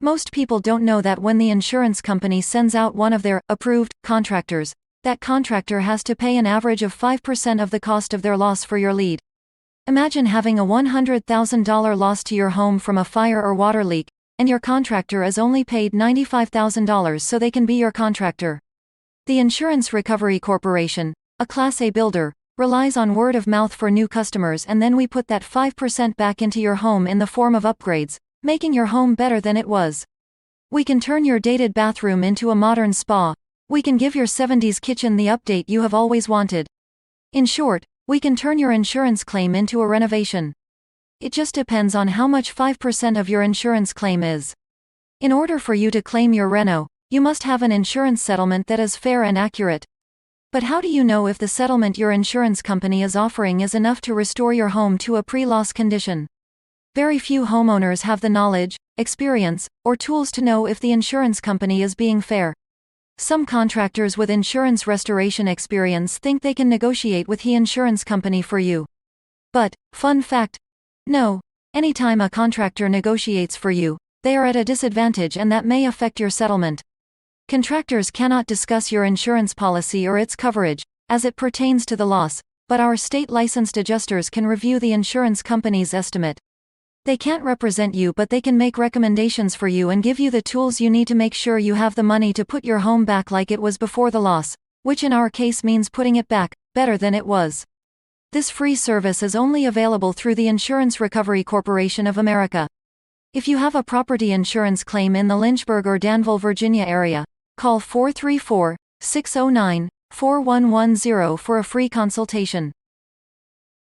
Most people don't know that when the insurance company sends out one of their approved contractors, that contractor has to pay an average of 5% of the cost of their loss for your lead. Imagine having a $100,000 loss to your home from a fire or water leak, and your contractor is only paid $95,000 so they can be your contractor. The Insurance Recovery Corporation, a Class A builder, relies on word of mouth for new customers, and then we put that 5% back into your home in the form of upgrades, making your home better than it was. We can turn your dated bathroom into a modern spa. We can give your 70s kitchen the update you have always wanted. In short, we can turn your insurance claim into a renovation. It just depends on how much 5% of your insurance claim is. In order for you to claim your reno, you must have an insurance settlement that is fair and accurate. But how do you know if the settlement your insurance company is offering is enough to restore your home to a pre-loss condition? Very few homeowners have the knowledge, experience, or tools to know if the insurance company is being fair. Some contractors with insurance restoration experience think they can negotiate with the insurance company for you. But, fun fact, no. Anytime a contractor negotiates for you, they are at a disadvantage, and that may affect your settlement. Contractors cannot discuss your insurance policy or its coverage, as it pertains to the loss, but our state-licensed adjusters can review the insurance company's estimate. They can't represent you, but they can make recommendations for you and give you the tools you need to make sure you have the money to put your home back like it was before the loss, which in our case means putting it back better than it was. This free service is only available through the Insurance Recovery Corporation of America. If you have a property insurance claim in the Lynchburg or Danville, Virginia area, call 434-609-4110 for a free consultation.